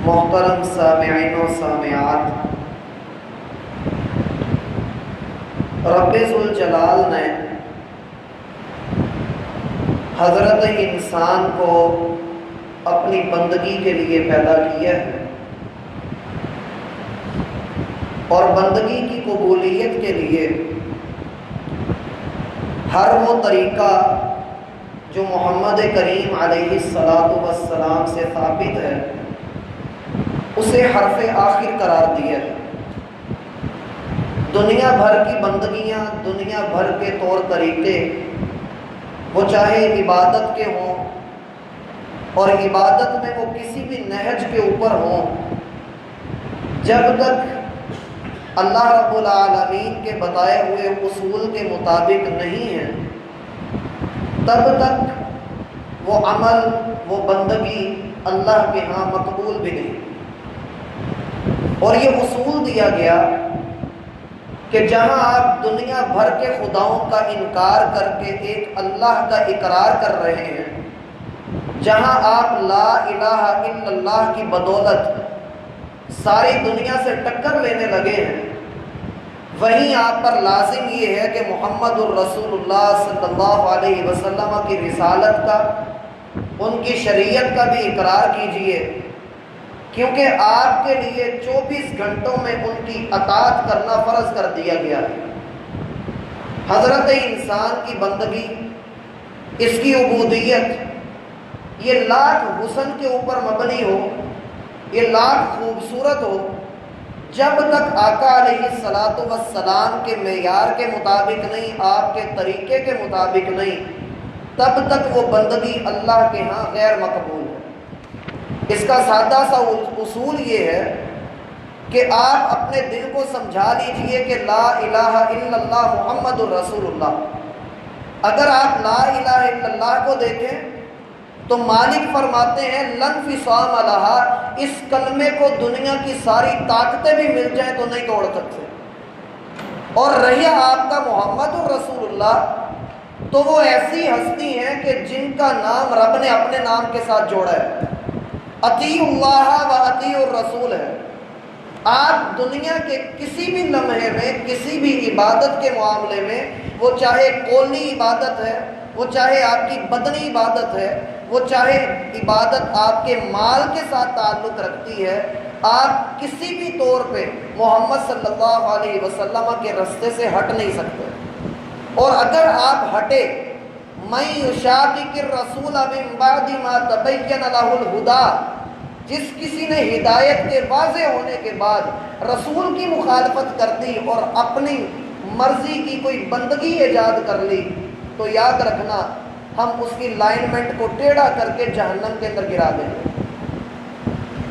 محترم سامعین و سامعات، رب ذوالجلال نے حضرت انسان کو اپنی بندگی کے لیے پیدا کیا ہے اور بندگی کی قبولیت کے لیے ہر وہ طریقہ جو محمد کریم علیہ السلام سے ثابت ہے اسے حرف آخر قرار دیا ہے۔ دنیا بھر کی بندگیاں، دنیا بھر کے طور طریقے، وہ چاہے عبادت کے ہوں اور عبادت میں وہ کسی بھی نہج کے اوپر ہوں، جب تک اللہ رب العالمین کے بتائے ہوئے اصول کے مطابق نہیں ہیں تب تک وہ عمل، وہ بندگی اللہ کے ہاں مقبول بھی نہیں۔ اور یہ اصول دیا گیا کہ جہاں آپ دنیا بھر کے خداؤں کا انکار کر کے ایک اللہ کا اقرار کر رہے ہیں، جہاں آپ لا الہ الا اللہ کی بدولت ساری دنیا سے ٹکر لینے لگے ہیں، وہیں آپ پر لازم یہ ہے کہ محمد الرسول اللہ صلی اللہ علیہ وسلم کی رسالت کا، ان کی شریعت کا بھی اقرار کیجئے، کیونکہ آپ کے لیے 24 گھنٹوں میں ان کی اطاعت کرنا فرض کر دیا گیا ہے۔ حضرت انسان کی بندگی، اس کی عبودیت، یہ لاکھ حسن کے اوپر مبنی ہو، یہ لاکھ خوبصورت ہو، جب تک آقا علیہ السلام کے معیار کے مطابق نہیں، آپ کے طریقے کے مطابق نہیں، تب تک وہ بندگی اللہ کے ہاں غیر مقبول ہے۔ اس کا سادہ سا اصول یہ ہے کہ آپ اپنے دل کو سمجھا لیجئے کہ لا الہ الا اللہ محمد الرسول اللہ۔ اگر آپ لا الہ الا اللہ کو دیکھیں تو مالک فرماتے ہیں لن فصام لہا، اس کلمے کو دنیا کی ساری طاقتیں بھی مل جائیں تو نہیں توڑ سکتے۔ اور رہی آپ کا محمد الرسول اللہ، تو وہ ایسی ہستی ہیں کہ جن کا نام رب نے اپنے نام کے ساتھ جوڑا ہے، اطیعوا اللہ و اطیعوا الرسول ہے۔ آپ دنیا کے کسی بھی لمحے میں، کسی بھی عبادت کے معاملے میں، وہ چاہے قولی عبادت ہے، وہ چاہے آپ کی بدنی عبادت ہے، وہ چاہے عبادت آپ کے مال کے ساتھ تعلق رکھتی ہے، آپ کسی بھی طور پہ محمد صلی اللہ علیہ وسلم کے رستے سے ہٹ نہیں سکتے۔ اور اگر آپ ہٹے، مَن یُشَاقِقِ الرَّسُولَ مِن بَعْدِ مَا تَبَيَّنَ لَهُ الْهُدَىٰ، جس کسی نے ہدایت کے واضح ہونے کے بعد رسول کی مخالفت کر دی اور اپنی مرضی کی کوئی بندگی ایجاد کر لی، تو یاد رکھنا ہم اس کی لائنمنٹ کو ٹیڑھا کر کے جہنم کے اندر گرا دیں گے۔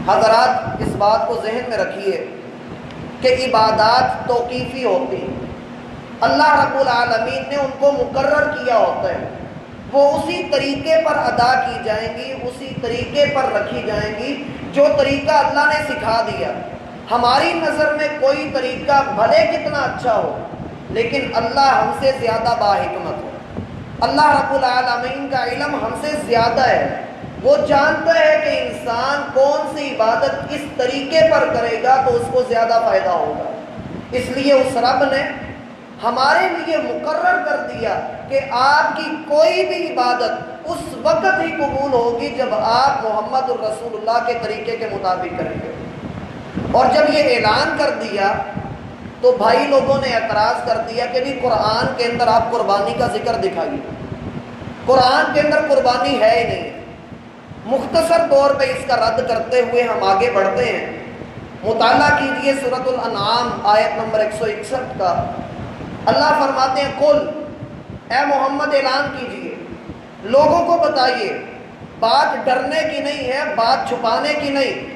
حضرات اس بات کو ذہن میں رکھیے کہ عبادات توقیفی ہوتی ہیں، اللہ رب العالمین نے ان کو مقرر کیا ہوتا ہے، وہ اسی طریقے پر ادا کی جائیں گی، اسی طریقے پر رکھی جائیں گی جو طریقہ اللہ نے سکھا دیا۔ ہماری نظر میں کوئی طریقہ بھلے کتنا اچھا ہو، لیکن اللہ ہم سے زیادہ باحکمت ہے، اللہ رب العالمین کا علم ہم سے زیادہ ہے، وہ جانتا ہے کہ انسان کون سی عبادت کس طریقے پر کرے گا تو اس کو زیادہ فائدہ ہوگا۔ اس لیے اس رب نے ہمارے لیے مقرر کر دیا کہ آپ کی کوئی بھی عبادت اس وقت ہی قبول ہوگی جب آپ محمد الرسول اللہ کے طریقے کے مطابق کریں گے۔ اور جب یہ اعلان کر دیا تو بھائی لوگوں نے اعتراض کر دیا کہ بھی قرآن کے اندر آپ قربانی کا ذکر دکھائیے، قرآن کے اندر قربانی ہے ہی نہیں۔ مختصر طور پہ اس کا رد کرتے ہوئے ہم آگے بڑھتے ہیں۔ مطالعہ کیجئے سورۃ الانعام آیت نمبر 161 کا۔ اللہ فرماتے ہیں قل، اے محمد اعلان کیجئے، لوگوں کو بتائیے، بات ڈرنے کی نہیں ہے، بات چھپانے کی نہیں،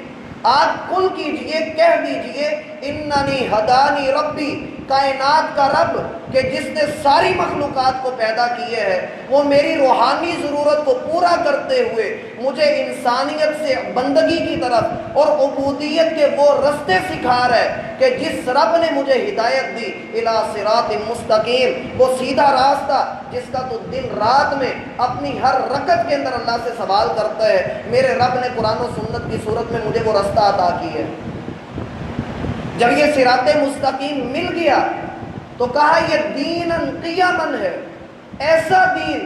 آپ قل کیجئے، کہہ دیجئے اننی ہدانی ربی، کائنات کا رب کہ جس نے ساری مخلوقات کو پیدا کیے ہے، وہ میری روحانی ضرورت کو پورا کرتے ہوئے مجھے انسانیت سے بندگی کی طرف اور عبودیت کے وہ رستے سکھا رہا ہے کہ جس رب نے مجھے ہدایت دی الی صراط مستقیم، وہ سیدھا راستہ جس کا تو دن رات میں اپنی ہر رکعت کے اندر اللہ سے سوال کرتا ہے، میرے رب نے قرآن و سنت کی صورت میں مجھے وہ رستہ عطا کی ہے۔ جب یہ صراط مستقیم مل گیا تو کہا یہ دین قیمن ہے، ایسا دین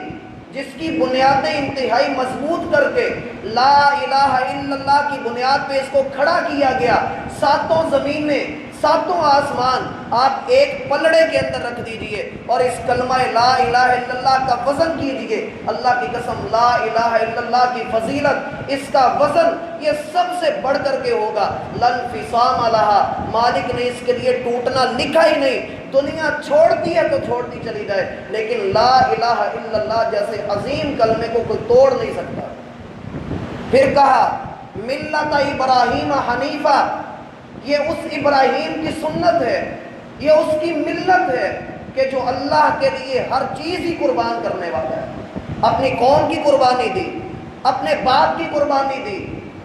جس کی بنیادیں انتہائی مضبوط کر کے لا الہ الا اللہ کی بنیاد پہ اس کو کھڑا کیا گیا۔ ساتوں زمینیں، ساتوں آسمان آپ ایک پلڑے کے اندر رکھ دیجئے اور اس کلمہ لا الہ الا اللہ کا وزن کیجئے۔ اللہ کی قسم لا الہ الا اللہ کی فضیلت، اس کا وزن یہ سب سے بڑھ کر کے ہوگا۔ لن فصام لہا، مالک نے اس کے لیے ٹوٹنا لکھا ہی نہیں۔ دنیا چھوڑتی ہے تو چھوڑتی چلی جائے، لیکن لا الہ الا اللہ جیسے عظیم کلمے کو کوئی توڑ نہیں سکتا۔ پھر کہا ملت ابراہیم حنیفہ، یہ اس ابراہیم کی سنت ہے، یہ اس کی ملت ہے کہ جو اللہ کے لیے ہر چیز ہی قربان کرنے والا ہے۔ اپنی قوم کی قربانی دی، اپنے باپ کی قربانی دی،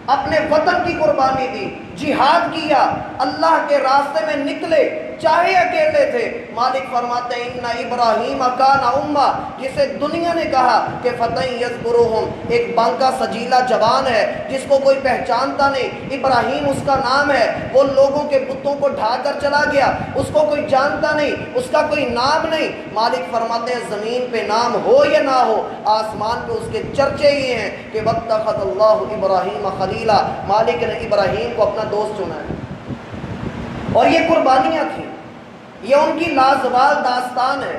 اپنے وطن کی قربانی دی، جہاد کیا، اللہ کے راستے میں نکلے، چاہے اکیلے تھے۔ مالک فرماتے ہیں ان ابراہیم کان امہ، جسے دنیا نے کہا کہ فتح یذکرہم، ایک بانکا سجیلا جوان ہے جس کو کوئی پہچانتا نہیں، ابراہیم اس کا نام ہے، وہ لوگوں کے بتوں کو ڈھا کر چلا گیا، اس کو کوئی جانتا نہیں، اس کا کوئی نام نہیں۔ مالک فرماتے ہیں زمین پہ نام ہو یا نہ ہو، آسمان پہ اس کے چرچے یہ ہیں کہ واتخذ اللہ ابراہیم خلیلا، مالک نے ابراہیم کو اپنا دوست چنا ہے۔ اور یہ قربانیاں تھیں، یہ ان کی لازوال داستان ہے۔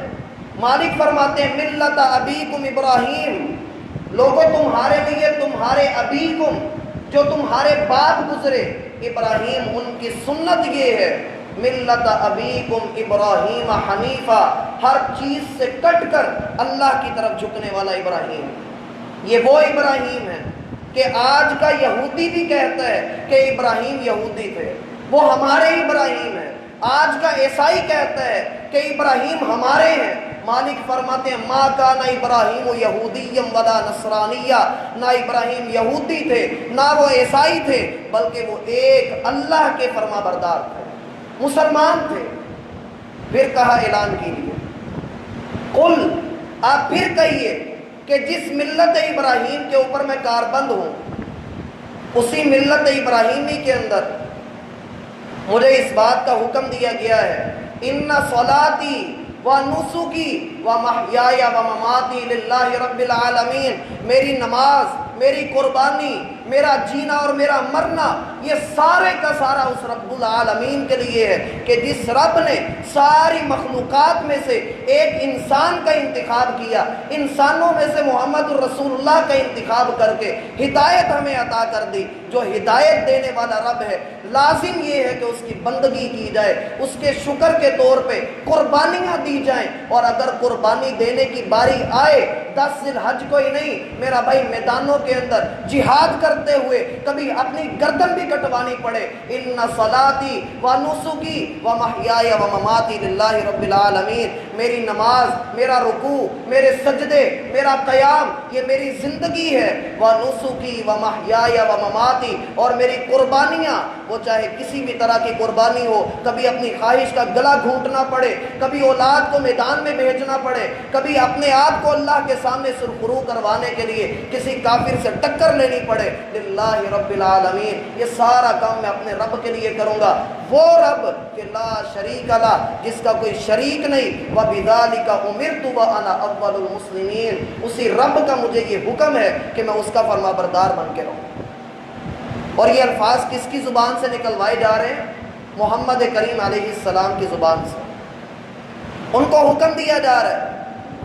مالک فرماتے ہیں ملت ابیکم ابراہیم، لوگوں تمہارے لیے تمہارے ابیکم، جو تمہارے باپ گزرے، ابراہیم ان کی سنت یہ ہے، ملت ابیکم ابراہیم حنیفہ، ہر چیز سے کٹ کر اللہ کی طرف جھکنے والا ابراہیم۔ یہ وہ ابراہیم ہے کہ آج کا یہودی بھی کہتا ہے کہ ابراہیم یہودی تھے، وہ ہمارے ابراہیم ہیں۔ آج کا عیسائی کہتا ہے کہ ابراہیم ہمارے ہیں۔ مالک فرماتے ہیں ما کان ابراہیم یہودی ولا نصرانیہ، نہ ابراہیم یہودی تھے نہ وہ عیسائی تھے، بلکہ وہ ایک اللہ کے فرما بردار تھے، مسلمان تھے۔ پھر کہا اعلان کیجیے، قل، آپ پھر کہیے کہ جس ملت ابراہیم کے اوپر میں کاربند ہوں، اسی ملت ابراہیمی کے اندر مجھے اس بات کا حکم دیا گیا ہے ان صلاتی و نسکی و محیای و مماتی للہ رب العالمین، میری نماز، میری قربانی، میرا جینا اور میرا مرنا، یہ سارے کا سارا اس رب العالمین کے لیے ہے کہ جس رب نے ساری مخلوقات میں سے ایک انسان کا انتخاب کیا، انسانوں میں سے محمد الرسول اللہ کا انتخاب کر کے ہدایت ہمیں عطا کر دی۔ جو ہدایت دینے والا رب ہے، لازم یہ ہے کہ اس کی بندگی کی جائے، اس کے شکر کے طور پہ قربانیاں دی جائیں، اور اگر قربانی دینے کی باری آئے 10 ذی الحج کو ہی نہیں، میرا بھائی میدانوں کے اندر جہاد کرتے ہوئے کبھی اپنی گردن بھی کٹوانی پڑے، ان صلاتی و نسکی و محیای و مماتی للہ رب العالمین، میری نماز، میرا رکوع، میرے سجدے، میرا قیام، یہ میری زندگی ہے، و نسکی و محیای و مماتی، اور میری قربانیاں، وہ چاہے کسی بھی طرح کی قربانی ہو، کبھی اپنی خواہش کا گلا گھونٹنا پڑے، کبھی اولاد کو میدان میں بھیجنا پڑے، کبھی اپنے آپ کو اللہ کے سامنے سرخرو کروانے کے لیے کسی کافر سے ٹکر لینی پڑے، للہ رب العالمین، یہ سارا کام میں اپنے رب کے لیے کروں گا، وہ رب کہ لا شریک لہ، جس کا کوئی شریک نہیں، وَبِذَلِكَ أُمِرْتُ وَأَنَا أَوَّلُ الْمُسْلِمِينَ، اسی رب کا مجھے یہ حکم ہے کہ میں اس کا فرما بردار بن کے رہوں۔ اور یہ الفاظ کس کی زبان سے نکلوائے جا رہے ہیں؟ محمد کریم علیہ السلام کی زبان سے۔ ان کو حکم دیا جا رہا ہے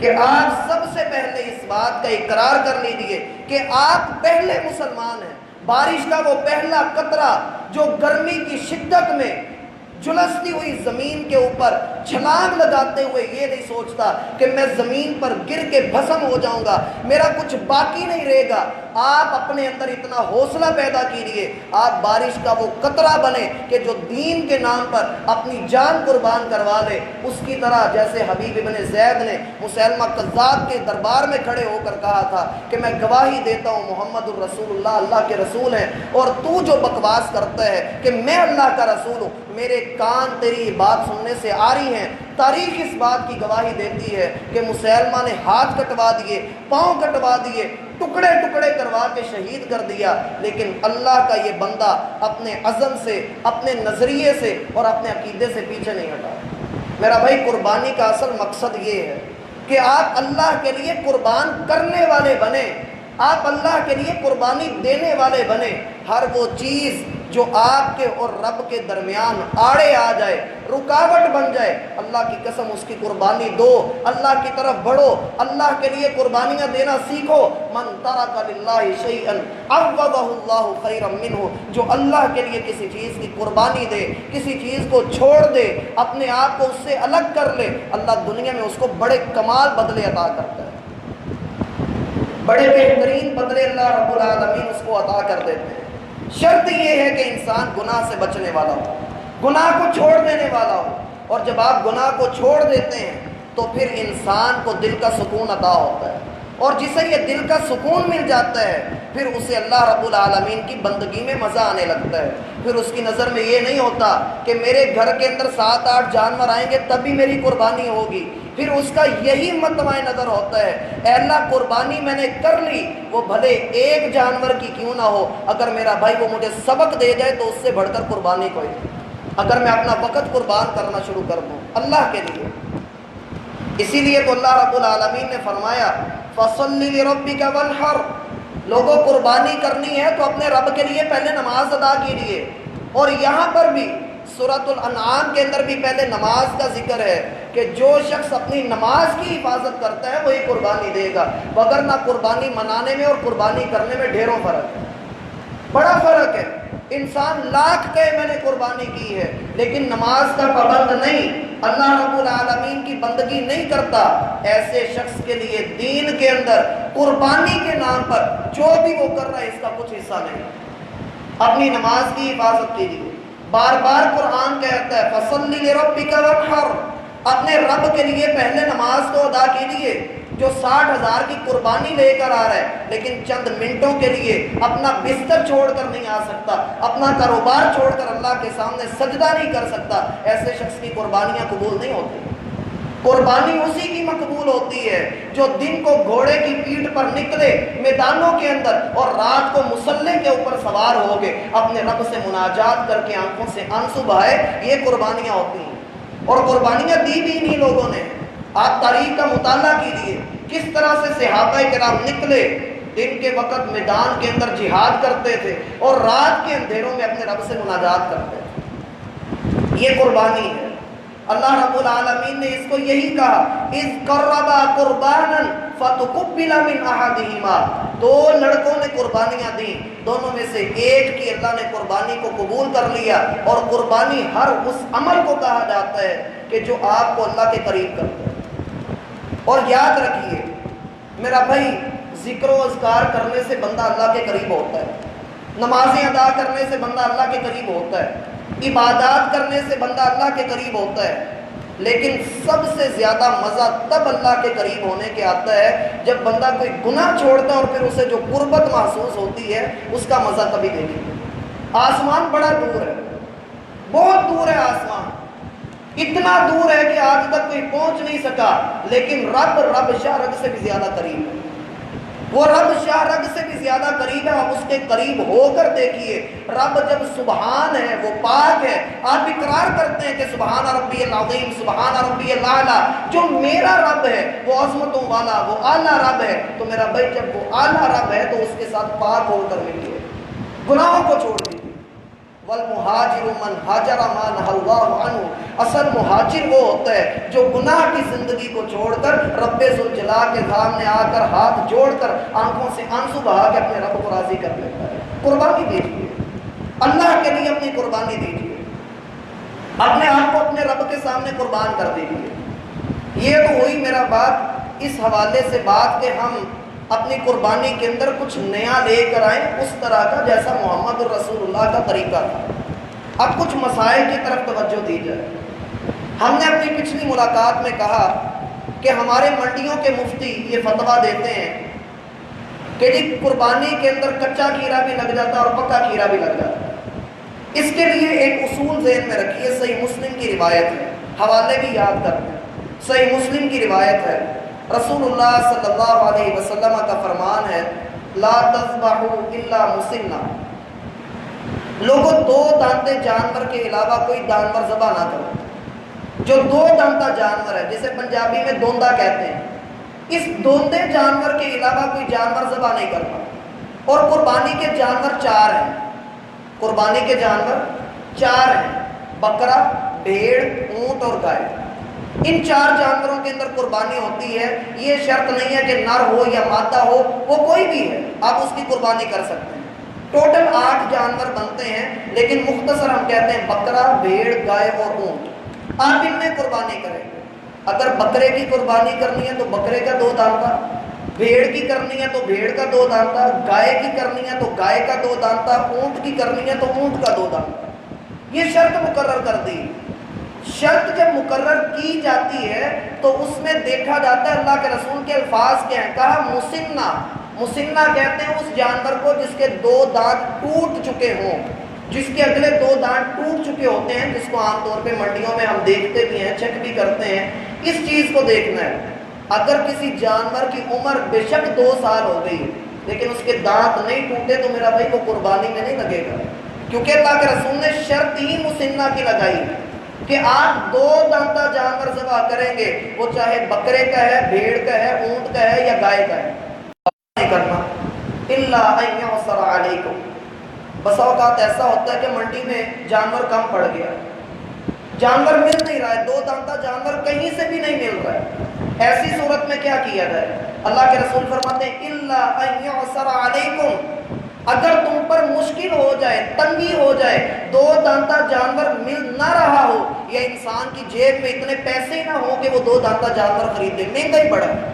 کہ آپ سب سے پہلے اس بات کا اقرار کر لیجئے کہ آپ پہلے مسلمان ہیں۔ بارش کا وہ پہلا قطرہ جو گرمی کی شدت میں جھلستی ہوئی زمین کے اوپر چھلانگ لگاتے ہوئے یہ نہیں سوچتا کہ میں زمین پر گر کے بھسم ہو جاؤں گا، میرا کچھ باقی نہیں رہے گا۔ آپ اپنے اندر اتنا حوصلہ پیدا کیجیے، آپ بارش کا وہ قطرہ بنے کہ جو دین کے نام پر اپنی جان قربان کروا لے۔ اس کی طرح جیسے حبیب ابن زید نے مسیلمہ کذاب کے دربار میں کھڑے ہو کر کہا تھا کہ میں گواہی دیتا ہوں محمد الرسول اللہ اللہ کے رسول ہیں، اور تو جو بکواس کرتا ہے کہ میں اللہ کا رسول ہوں، میرے کان تیری بات سننے سے آ رہی ہیں۔ تاریخ اس بات کی گواہی دیتی ہے کہ مسیلمہ نے ہاتھ کٹوا دیے، پاؤں کٹوا دیے، ٹکڑے ٹکڑے کروا کے شہید کر دیا، لیکن اللہ کا یہ بندہ اپنے عزم سے، اپنے نظریے سے اور اپنے عقیدے سے پیچھے نہیں ہٹا۔ میرا بھائی، قربانی کا اصل مقصد یہ ہے کہ آپ اللہ کے لیے قربان کرنے والے بنے، آپ اللہ کے لیے قربانی دینے والے بنے۔ ہر وہ چیز جو آپ کے اور رب کے درمیان آڑے آ جائے، رکاوٹ بن جائے، اللہ کی قسم اس کی قربانی دو، اللہ کی طرف بڑھو، اللہ کے لیے قربانیاں دینا سیکھو۔ من ترک للہ شیئا عوضہ اللہ خیرا منہ، جو اللہ کے لیے کسی چیز کی قربانی دے، کسی چیز کو چھوڑ دے، اپنے آپ کو اس سے الگ کر لے، اللہ دنیا میں اس کو بڑے کمال بدلے عطا کرتا ہے، بڑے بہترین بدلے اللہ رب العالمین اس کو عطا کر دیتے ہیں۔ شرط یہ ہے کہ انسان گناہ سے بچنے والا ہو، گناہ کو چھوڑ دینے والا ہو، اور جب آپ گناہ کو چھوڑ دیتے ہیں تو پھر انسان کو دل کا سکون عطا ہوتا ہے، اور جسے یہ دل کا سکون مل جاتا ہے پھر اسے اللہ رب العالمین کی بندگی میں مزہ آنے لگتا ہے۔ پھر اس کی نظر میں یہ نہیں ہوتا کہ میرے گھر کے اندر 7-8 جانور آئیں گے تبھی میری قربانی ہوگی، پھر اس کا یہی متمع نظر ہوتا ہے، اے اللہ قربانی میں نے کر لی، وہ بھلے ایک جانور کی کیوں نہ ہو، اگر میرا بھائی وہ مجھے سبق دے جائے تو اس سے بڑھ کر قربانی کوئی نہیں، اگر میں اپنا وقت قربان کرنا شروع کر دوں اللہ کے لیے۔ اسی لیے تو اللہ رب العالمین نے فرمایا فَصَلِّ لِرَبِّكَ وَانْحَرْ، لوگوں قربانی کرنی ہے تو اپنے رب کے لیے پہلے نماز ادا کیجیے۔ اور یہاں پر بھی سورۃ الانعام کے اندر بھی پہلے نماز کا ذکر ہے کہ جو شخص اپنی نماز کی حفاظت کرتا ہے وہی قربانی دے گا، وگرنہ قربانی منانے میں اور قربانی کرنے میں ڈھیروں فرق ہے، بڑا فرق ہے۔ انسان لاکھ کہے میں نے قربانی کی ہے لیکن نماز کا پابند نہیں، اللہ رب العالمین کی بندگی نہیں کرتا، ایسے شخص کے لیے دین کے اندر قربانی کے نام پر جو بھی وہ کر رہا ہے اس کا کچھ حصہ نہیں۔ اپنی نماز کی حفاظت کیجیے، بار بار قرآن کہتا ہے فَصَلِّ لِرَبِّكَ وَانْحَرْ، اپنے رب کے لیے پہلے نماز کو ادا کیجیے۔ جو 60,000 کی قربانی لے کر آ رہا ہے لیکن چند منٹوں کے لیے اپنا بستر چھوڑ کر نہیں آ سکتا، اپنا کاروبار چھوڑ کر اللہ کے سامنے سجدہ نہیں کر سکتا، ایسے شخص کی قربانیاں قبول نہیں ہوتی۔ قربانی اسی کی مقبول ہوتی ہے جو دن کو گھوڑے کی پیٹھ پر نکلے میدانوں کے اندر اور رات کو مسلح کے اوپر سوار ہو گئے، اپنے رب سے مناجات کر کے آنکھوں سے آنسو بہائے، یہ قربانیاں ہوتی ہیں۔ اور قربانیاں دی بھی انہی لوگوں نے۔ آپ تاریخ کا مطالعہ کیجیے کس طرح سے صحابہ کرام نکلے، دن کے وقت میدان کے اندر جہاد کرتے تھے اور رات کے اندھیروں میں اپنے رب سے مناجات کرتے تھے، یہ قربانی ہے۔ اللہ رب العالمین نے اس کو یہی کہا اِذْ قَرَّبَا قُرْبَانًا فَتُقُبِّلَ مِنْ أَحَدِهِمَا، دو لڑکوں نے قربانیاں دیں، دونوں میں سے ایک کی اللہ نے قربانی کو قبول کر لیا۔ اور قربانی ہر اس عمل کو کہا جاتا ہے کہ جو آپ کو اللہ کے قریب کرتا ہے۔ اور یاد رکھیے میرا بھائی، ذکر و اذکار کرنے سے بندہ اللہ کے قریب ہوتا ہے، نمازیں ادا کرنے سے بندہ اللہ کے قریب ہوتا ہے، عبادات کرنے سے بندہ اللہ کے قریب ہوتا ہے، لیکن سب سے زیادہ مزہ تب اللہ کے قریب ہونے کے آتا ہے جب بندہ کوئی گناہ چھوڑتا ہے اور پھر اسے جو قربت محسوس ہوتی ہے اس کا مزہ کبھی دیکھیے۔ آسمان بڑا دور ہے، بہت دور ہے آسمان، اتنا دور ہے کہ آج تک کوئی پہنچ نہیں سکا، لیکن رب شاہ رگ سے بھی زیادہ قریب ہے، وہ رب شاہ رگ سے بھی زیادہ قریب ہے۔ آپ اس کے قریب ہو کر دیکھیے، رب جب سبحان ہے، وہ پاک ہے، آپ اقرار کرتے ہیں کہ سبحان ربی العظیم، سبحان ربی الاعلیٰ، جو میرا رب ہے وہ عظمتوں والا، وہ اعلیٰ رب ہے، تو میرا بھائی جب وہ اعلیٰ رب ہے تو اس کے ساتھ پاک ہو کر ملیے، گناہوں کو چھوڑ دیجیے۔ والمہاجر من ہاجر ما نہی اللہ عنہ، اصل مہاجر وہ ہوتا ہے جو گناہ کی زندگی کو چھوڑ کر رب ذوالجلال کے سامنے آ کر ہاتھ جوڑ کر آنکھوں سے آنسو بہا کے اپنے رب کو راضی کر لیتا ہے۔ قربانی دیجیے، اللہ کے لیے اپنی قربانی دیجیے۔ اپنے آپ کو اپنے رب کے سامنے قربان کر دیجیے۔ یہ تو ہوئی میرا بات اس حوالے سے بات کہ ہم اپنی قربانی کے اندر کچھ نیا لے کر آئیں اس طرح کا جیسا محمد الرسول اللہ کا طریقہ تھا۔ اب کچھ مسائل کی طرف توجہ دی جائے۔ ہم نے اپنی پچھلی ملاقات میں کہا کہ ہمارے منڈیوں کے مفتی یہ فتویٰ دیتے ہیں کہ جی قربانی کے اندر کچا کھیرا بھی لگ جاتا ہے اور پکا کھیرا بھی لگ جاتا ہے۔ اس کے لیے ایک اصول ذہن میں رکھیے، صحیح مسلم کی روایت ہے، حوالے بھی یاد کرتے ہیں۔ صحیح مسلم کی روایت ہے، رسول اللہ صلی اللہ علیہ وسلم کا فرمان ہے، لا تذبحوا الا مسنہ، لوگوں دو دانتے جانور کے علاوہ کوئی جانور ذبح نہ کرو۔ جو دو دانتا جانور ہے جسے پنجابی میں دوندا کہتے ہیں، اس دوندے جانور کے علاوہ کوئی جانور ذبح نہیں کرنا۔ اور قربانی کے جانور چار ہیں، قربانی کے جانور چار ہیں، بکرا، بھیڑ، اونٹ اور گائے۔ ان چار جانوروں کے اندر قربانی ہوتی ہے۔ یہ شرط نہیں ہے کہ نر ہو یا مادہ ہو، وہ کوئی بھی ہے آپ اس کی قربانی کر سکتے ہیں۔ ٹوٹل 8 جانور بنتے ہیں، لیکن مختصر ہم کہتے ہیں بکرا، بھیڑ، گائے اور اونٹ۔ آپ ان میں قربانی کریں گے۔ اگر بکرے کی قربانی کرنی ہے تو بکرے کا 2 دانتا، بھیڑ کی کرنی ہے تو بھیڑ کا 2 دانتا، گائے کی کرنی ہے تو گائے کا 2 دانتا، اونٹ کی کرنی ہے تو اونٹ کا 2 دانتا۔ یہ شرط مقرر کر دی۔ شرط جب مقرر کی جاتی ہے تو اس میں دیکھا جاتا ہے اللہ کے رسول کے الفاظ کیا ہیں۔ کہا مسنہ، مسنہ کہتے ہیں اس جانور کو جس کے 2 دانت ٹوٹ چکے ہوں، جس کے اگلے 2 دانت ٹوٹ چکے ہوتے ہیں، جس کو عام طور پہ منڈیوں میں ہم دیکھتے بھی ہیں، چیک بھی کرتے ہیں۔ اس چیز کو دیکھنا ہے۔ اگر کسی جانور کی عمر بے شک 2 سال ہو گئی لیکن اس کے دانت نہیں ٹوٹے تو میرا بھائی وہ قربانی میں نہیں لگے گا، کیونکہ اللہ کے رسول نے شرط ہی مسنہ کی لگائی کہ آپ 2 دانتا جانور ذبح کریں گے، وہ چاہے بکرے کا ہے، بھیڑ کا ہے، اونٹ کا ہے یا گائے کا ہے، نہیں کرنا۔ الا ان یعصر علیکم، بسا اوقات ایسا ہوتا ہے کہ منڈی میں جانور کم پڑ گیا، جانور مل نہیں رہا ہے، 2 دانتا جانور کہیں سے بھی نہیں مل رہا ہے۔ ایسی صورت میں کیا کیا جائے؟ اللہ کے رسول فرماتے ہیں الا ان یعصر علیکم، اگر تم پر مشکل ہو جائے، تنگی ہو جائے، 2 دانتا جانور مل نہ رہا ہو، یا انسان کی جیب میں اتنے پیسے ہی نہ ہو کہ وہ 2 دانتا جانور خریدے، مہنگا ہی بڑا ہے،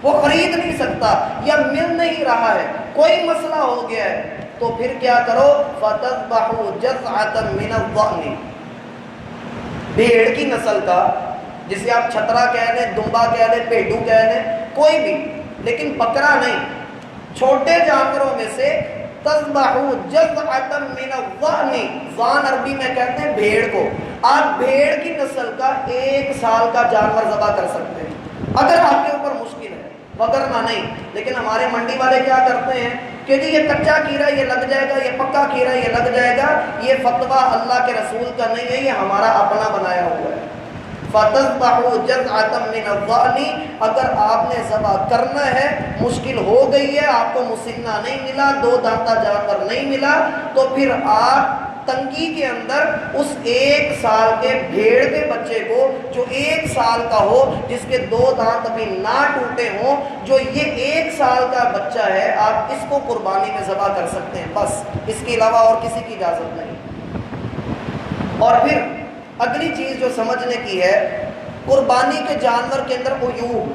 وہ خرید نہیں سکتا یا مل نہیں رہا ہے، کوئی مسئلہ ہو گیا ہے، تو پھر کیا کرو؟ فَتَذْبَحُوا جَزْعَةً مِّنَ الضَّأْنِ، بھیڑ کی نسل کا، جسے آپ چھترا کہہ لیں، دمبا کہہ لیں، پیڈو کہہ لیں، کوئی بھی، لیکن بکرا نہیں، چھوٹے جانوروں میں سے تذبحوا جزعة من الضأن، ضان عربی میں کہتے ہیں بھیڑ کو، آپ بھیڑ کی نسل کا 1 سال کا جانور ذبح کر سکتے ہیں اگر آپ کے اوپر مشکل ہے، وگرنہ نہیں۔ لیکن ہمارے منڈی والے کیا کرتے ہیں کہ جی یہ کچا کھیرا یہ لگ جائے گا، یہ پکا کھیرا یہ لگ جائے گا، یہ فتویٰ اللہ کے رسول کا نہیں ہے، یہ ہمارا اپنا بنایا ہوا ہے۔ فَتَذْبَحُوا جَزْعَةً مِّنَ الضَّأْنِ، اگر آپ نے ذبح کرنا ہے، مشکل ہو گئی ہے، آپ کو مسنہ نہیں ملا، 2 دانتا جانور نہیں ملا، تو پھر آپ تنگی کے اندر اس 1 سال کے بھیڑ کے بچے کو، جو 1 سال کا ہو، جس کے 2 دانت ابھی نہ ٹوٹے ہوں، جو یہ 1 سال کا بچہ ہے، آپ اس کو قربانی میں ذبح کر سکتے ہیں، بس اس کے علاوہ اور کسی کی اجازت نہیں۔ اور پھر اگلی چیز جو سمجھنے کی ہے، قربانی کے جانور کے اندر عیوب،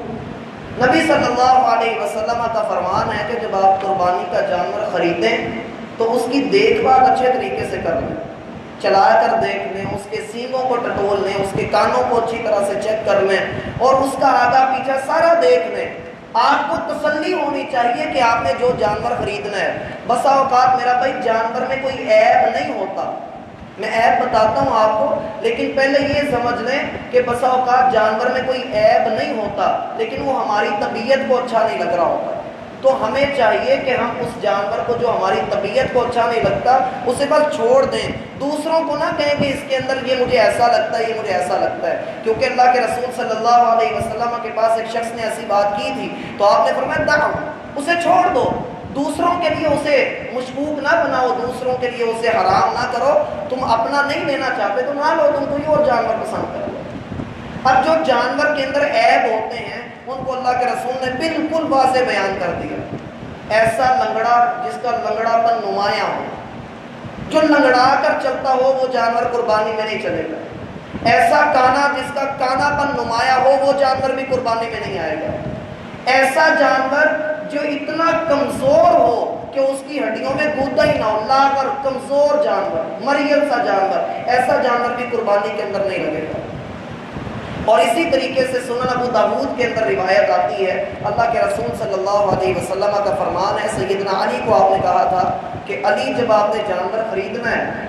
نبی صلی اللہ علیہ وسلم کا فرمان ہے کہ جب آپ قربانی کا جانور خریدیں تو اس کی دیکھ بھال اچھے طریقے سے کر لیں، چلا کر دیکھ لیں، اس کے سینگوں کو ٹٹول لیں، اس کے کانوں کو اچھی طرح سے چیک کر لیں، اور اس کا آگا پیچھا سارا دیکھ لیں۔ آپ کو تسلی ہونی چاہیے کہ آپ نے جو جانور خریدنا ہے، بسا اوقات میرا بھائی جانور میں کوئی عیب نہیں ہوتا، میں عیب بتاتا ہوں آپ کو، لیکن پہلے یہ سمجھ لیں کہ بسا اوقات جانور میں کوئی عیب نہیں ہوتا، لیکن وہ ہماری طبیعت کو اچھا نہیں لگ رہا ہوتا، تو ہمیں چاہیے کہ ہم اس جانور کو جو ہماری طبیعت کو اچھا نہیں لگتا اسے بس چھوڑ دیں، دوسروں کو نہ کہیں کہ اس کے اندر یہ مجھے ایسا لگتا ہے، یہ مجھے ایسا لگتا ہے، کیونکہ اللہ کے رسول صلی اللہ علیہ وسلم کے پاس ایک شخص نے ایسی بات کی تھی تو آپ نے فرمایا دعو، اسے چھوڑ دو، دوسروں کے لیے اسے مشکوک نہ بناؤ، دوسروں کے لیے اسے حرام نہ کرو، تم اپنا نہیں لینا چاہتے تو نہ لو، تم کوئی اور جانور پسند کر لو۔ اب جو جانور کے اندر عیب ہوتے ہیں ان کو اللہ کے رسول نے بالکل واضح بیان کر دیا، ایسا لنگڑا جس کا لنگڑا پن نمایاں ہو، جو لنگڑا کر چلتا ہو وہ جانور قربانی میں نہیں چلے گا، ایسا کانا جس کا کانا پن نمایاں ہو وہ جانور بھی قربانی میں نہیں آئے گا۔ ایسا جانور جو اتنا کمزور ہو کہ اس کی ہڈیوں میں گودا ہی نہ ہو، لاغر اور کمزور جانور، مریل سا جانور، ایسا جانور بھی قربانی کے اندر نہیں لگے گا۔ اور اسی طریقے سے سنن ابو داؤد کے اندر روایت آتی ہے، اللہ کے رسول صلی اللہ علیہ وسلم کا فرمان ہے، سیدنا علی کو آپ نے کہا تھا کہ علی جب آپ نے جانور خریدنا ہے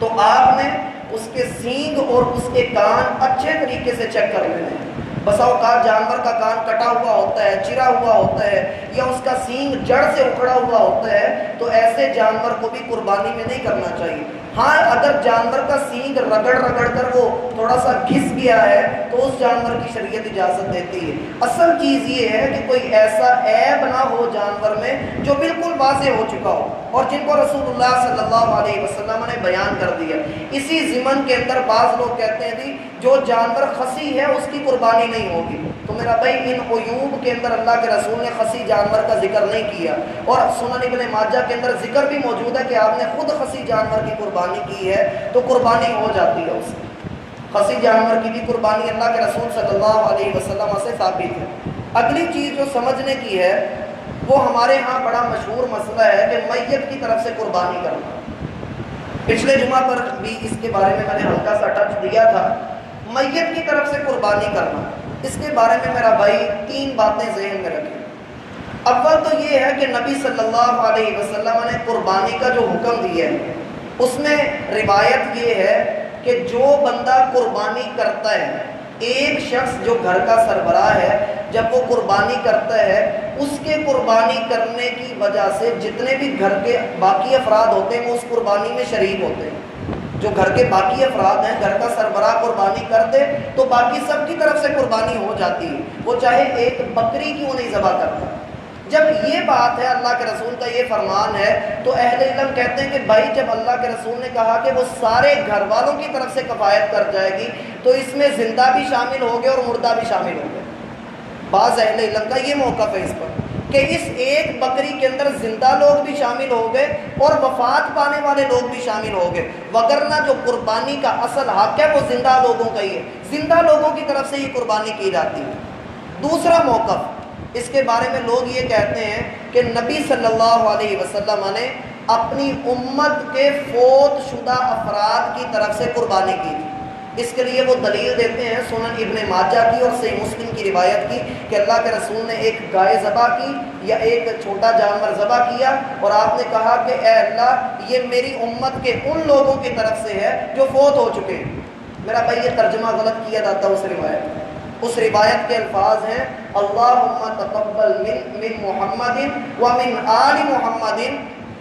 تو آپ نے اس کے سینگ اور اس کے کان اچھے طریقے سے چیک کر لینے ہیں۔ بسا اوقات جانور کا کان کٹا ہوا ہوتا ہے، چرا ہوا ہوتا ہے، یا اس کا سینگ جڑ سے اکھڑا ہوا ہوتا ہے، تو ایسے جانور کو بھی قربانی میں نہیں کرنا چاہیے۔ ہاں اگر جانور کا سینگ رگڑ کر وہ تھوڑا سا گھس گیا ہے تو اس جانور کی شریعت اجازت دیتی ہے۔ اصل چیز یہ ہے کہ کوئی ایسا عیب نہ ہو جانور میں جو بالکل واضح ہو چکا ہو اور جن کو رسول اللہ صلی اللہ علیہ وسلم نے بیان کر دیا۔ اسی ضمن کے اندر بعض لوگ کہتے ہیں جی جو جانور خصی ہے اس کی قربانی نہیں ہوگی، تو میرا بھائی ان عیوب کے اندر اللہ کے رسول نے خصی جانور کا ذکر نہیں کیا، اور سنن ابن ماجہ کے اندر ذکر بھی موجود ہے کہ آپ نے خود خصی جانور کی قربانی کی ہے تو قربانی ہو جاتی ہے اس کی۔ خصی جانور کی بھی قربانی اللہ کے رسول صلی اللہ علیہ وسلم سے ثابت ہے۔ اگلی چیز جو سمجھنے کی ہے وہ ہمارے ہاں بڑا مشہور مسئلہ ہے کہ میت کی طرف سے قربانی کرنا۔ پچھلے جمعہ پر بھی اس کے بارے میں نے ہلکا سا ٹچ دیا تھا۔ میت کی طرف سے قربانی کرنا، اس کے بارے میں میرا بھائی 3 باتیں ذہن میں رکھیں۔ اول تو یہ ہے کہ نبی صلی اللہ علیہ وسلم نے قربانی کا جو حکم دیا ہے اس میں روایت یہ ہے کہ جو بندہ قربانی کرتا ہے، ایک شخص جو گھر کا سربراہ ہے جب وہ قربانی کرتا ہے، اس کے قربانی کرنے کی وجہ سے جتنے بھی گھر کے باقی افراد ہوتے ہیں وہ اس قربانی میں شریک ہوتے ہیں۔ جو گھر کے باقی افراد ہیں، گھر کا سربراہ قربانی کر دے تو باقی سب کی طرف سے قربانی ہو جاتی ہے، وہ چاہے ایک بکری کیوں نہیں ذبح کرتا۔ جب یہ بات ہے، اللہ کے رسول کا یہ فرمان ہے، تو اہل علم کہتے ہیں کہ بھائی جب اللہ کے رسول نے کہا کہ وہ سارے گھر والوں کی طرف سے کفایت کر جائے گی تو اس میں زندہ بھی شامل ہو گئے اور مردہ بھی شامل ہو گئے۔ بعض اہل علم کا یہ موقف ہے اس پر کہ اس ایک بکری کے اندر زندہ لوگ بھی شامل ہو گئے اور وفات پانے والے لوگ بھی شامل ہو گئے، وگرنہ جو قربانی کا اصل حق ہے وہ زندہ لوگوں کا ہی ہے، زندہ لوگوں کی طرف سے یہ قربانی کی جاتی ہے۔ دوسرا موقف، اس کے بارے میں لوگ یہ کہتے ہیں کہ نبی صلی اللہ علیہ وسلم نے اپنی امت کے فوت شدہ افراد کی طرف سے قربانی کی تھی۔ اس کے لیے وہ دلیل دیتے ہیں سنن ابن ماجہ کی اور صحیح مسلم کی روایت کی کہ اللہ کے رسول نے ایک گائے ذبح کی یا ایک چھوٹا جانور ذبح کیا اور آپ نے کہا کہ اے اللہ یہ میری امت کے ان لوگوں کی طرف سے ہے جو فوت ہو چکے ہیں۔ میرا بھائی یہ ترجمہ غلط کیا جاتا ہے اس روایت کے الفاظ ہیں اللہم تقبل من محمد ومن آل محمد،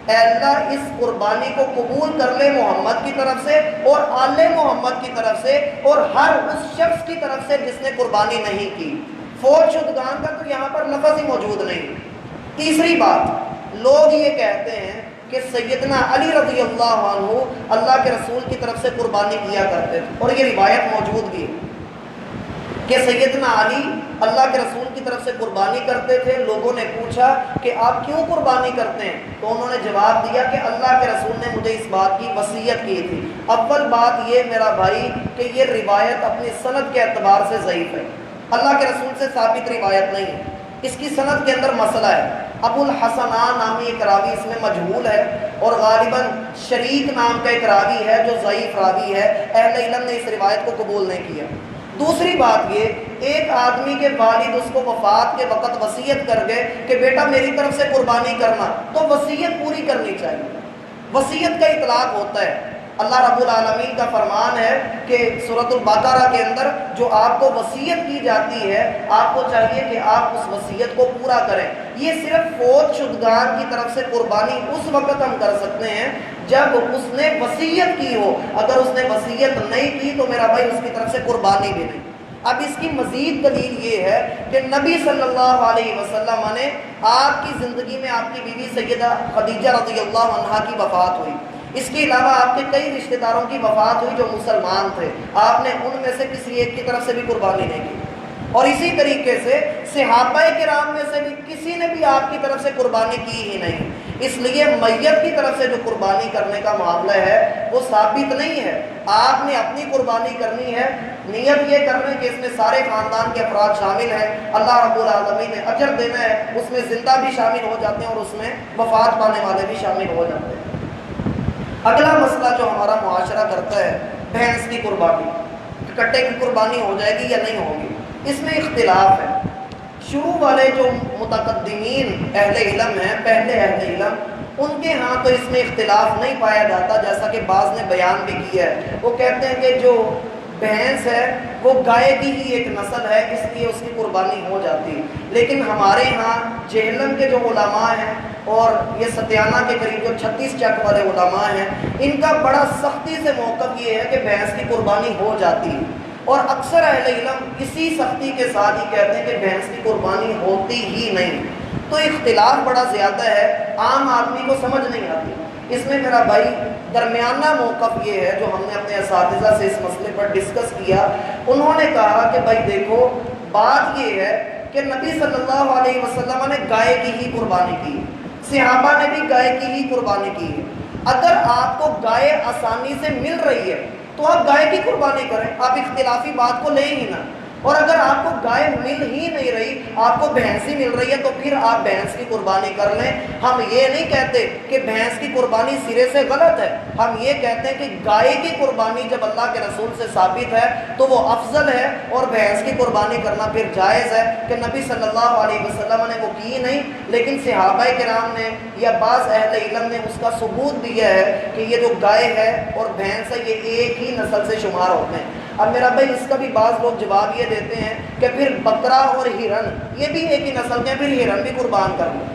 اے اللہ اس قربانی کو قبول کر لے محمد کی طرف سے اور آل محمد کی طرف سے اور ہر اس شخص کی طرف سے جس نے قربانی نہیں کی۔ فوت شدگان کا تو یہاں پر لفظ ہی موجود نہیں۔ تیسری بات، لوگ یہ کہتے ہیں کہ سیدنا علی رضی اللہ عنہ اللہ کے رسول کی طرف سے قربانی کیا کرتے تھے، اور یہ روایت موجود بھی ہے کہ سیدنا علی اللہ کے رسول کی طرف سے قربانی کرتے تھے۔ لوگوں نے پوچھا کہ آپ کیوں قربانی کرتے ہیں؟ تو انہوں نے جواب دیا کہ اللہ کے رسول نے مجھے اس بات کی وصیت کی تھی۔ اول بات یہ میرا بھائی کہ یہ روایت اپنی سند کے اعتبار سے ضعیف ہے، اللہ کے رسول سے ثابت روایت نہیں ہے، اس کی سند کے اندر مسئلہ ہے۔ ابو الحسنان نامی ایک راوی اس میں مجہول ہے اور غالباً شریک نام کا ایک راوی ہے جو ضعیف راوی ہے، اہل علم نے اس روایت کو قبول نہیں کیا۔ دوسری بات یہ، ایک آدمی کے والد اس کو وفات کے وقت وصیت کر گئے کہ بیٹا میری طرف سے قربانی کرنا، تو وصیت پوری کرنی چاہیے۔ وصیت کا اطلاق ہوتا ہے، اللہ رب العالمین کا فرمان ہے کہ سورۃ البقرہ کے اندر جو آپ کو وصیت کی جاتی ہے آپ کو چاہیے کہ آپ اس وصیت کو پورا کریں۔ یہ صرف فوت شدگان کی طرف سے قربانی اس وقت ہم کر سکتے ہیں جب اس نے وصیت کی ہو، اگر اس نے وصیت نہیں کی تو میرا بھائی اس کی طرف سے قربانی بھی نہیں۔ اب اس کی مزید دلیل یہ ہے کہ نبی صلی اللہ علیہ وسلم نے آپ کی زندگی میں آپ کی بیوی سیدہ خدیجہ رضی اللہ عنہا کی وفات ہوئی، اس کے علاوہ آپ کے کئی رشتہ داروں کی وفات ہوئی جو مسلمان تھے، آپ نے ان میں سے کسی ایک کی طرف سے بھی قربانی نہیں کی، اور اسی طریقے سے صحابہ کرام میں سے بھی کسی نے بھی آپ کی طرف سے قربانی کی ہی نہیں۔ اس لیے میت کی طرف سے جو قربانی کرنے کا معاملہ ہے وہ ثابت نہیں ہے۔ آپ نے اپنی قربانی کرنی ہے، نیت یہ کرنا ہے کہ اس میں سارے خاندان کے افراد شامل ہیں، اللہ رب العالمین نے اجر دینا ہے، اس میں زندہ بھی شامل ہو جاتے ہیں اور اس میں وفات پانے والے بھی شامل ہو جاتے ہیں۔ اگلا مسئلہ جو ہمارا معاشرہ کرتا ہے، بھینس کی قربانی، کٹے کی قربانی ہو جائے گی یا نہیں ہوگی، اس میں اختلاف ہے۔ شروع والے جو متقدمین اہل علم ہیں، پہلے اہل علم، ان کے ہاں تو اس میں اختلاف نہیں پایا جاتا، جیسا کہ بعض نے بیان بھی کیا ہے۔ وہ کہتے ہیں کہ جو بھینس ہے وہ گائے کی ہی ایک نسل ہے، اس لیے اس کی قربانی ہو جاتی ہے۔ لیکن ہمارے ہاں جہلم کے جو علماء ہیں اور یہ ستیانہ کے قریب جو 36 چک والے علماء ہیں، ان کا بڑا سختی سے موقف یہ ہے کہ بھینس کی قربانی ہو جاتی ہے، اور اکثر اہل علم اسی سختی کے ساتھ ہی کہتے ہیں کہ بھینس کی قربانی ہوتی ہی نہیں۔ تو اختلاف بڑا زیادہ ہے، عام آدمی کو سمجھ نہیں آتی۔ اس میں میرا بھائی درمیانہ موقف یہ ہے جو ہم نے اپنے اساتذہ سے اس مسئلے پر ڈسکس کیا۔ انہوں نے کہا کہ بھائی دیکھو، بات یہ ہے کہ نبی صلی اللہ علیہ وسلم نے گائے کی ہی قربانی کی، صحابہ نے بھی گائے کی ہی قربانی کی ہے۔ اگر آپ کو گائے آسانی سے مل رہی ہے تو آپ گائے کی قربانی کریں، آپ اختلافی بات کو لیں ہی نہ۔ اور اگر آپ کو گائے مل ہی نہیں رہی، آپ کو بھینس ہی مل رہی ہے، تو پھر آپ بھینس کی قربانی کر لیں۔ ہم یہ نہیں کہتے کہ بھینس کی قربانی سرے سے غلط ہے، ہم یہ کہتے ہیں کہ گائے کی قربانی جب اللہ کے رسول سے ثابت ہے تو وہ افضل ہے، اور بھینس کی قربانی کرنا پھر جائز ہے کہ نبی صلی اللہ علیہ وسلم نے وہ کی نہیں، لیکن صحابہ کرام نے یا بعض اہل علم نے اس کا ثبوت دیا ہے کہ یہ جو گائے ہے اور بھینس ہے یہ ایک ہی نسل سے شمار ہوتے ہیں۔ اب میرا بھائی اس کا بھی بعض لوگ جواب یہ دیتے ہیں کہ پھر بکرا اور ہرن یہ بھی ایک ہی نسل کے ہیں، پھر ہرن بھی قربان کر لیں۔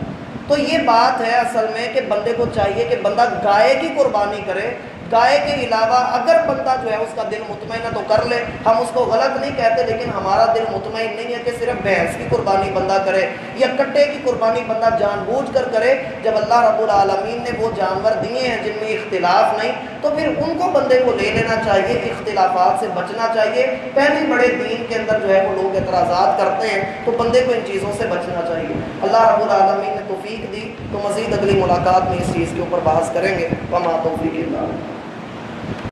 تو یہ بات ہے اصل میں کہ بندے کو چاہیے کہ بندہ گائے کی قربانی کرے، گائے کے علاوہ اگر بندہ جو ہے اس کا دل مطمئن ہے تو کر لے، ہم اس کو غلط نہیں کہتے، لیکن ہمارا دل مطمئن نہیں ہے کہ صرف بھینس کی قربانی بندہ کرے یا کٹے کی قربانی بندہ جان بوجھ کر کرے، جب اللہ رب العالمین نے وہ جانور دیے ہیں جن میں اختلاف نہیں، تو پھر ان کو بندے کو لے لینا چاہیے، اختلافات سے بچنا چاہیے۔ پہلے بڑے دین کے اندر جو ہے وہ لوگ اعتراضات کرتے ہیں، تو بندے کو ان چیزوں سے بچنا چاہیے۔ اللہ رب العالمین نے توفیق دی تو مزید اگلی ملاقات میں اس چیز کے اوپر بحث کریں گے۔ وما توفیق اللہ۔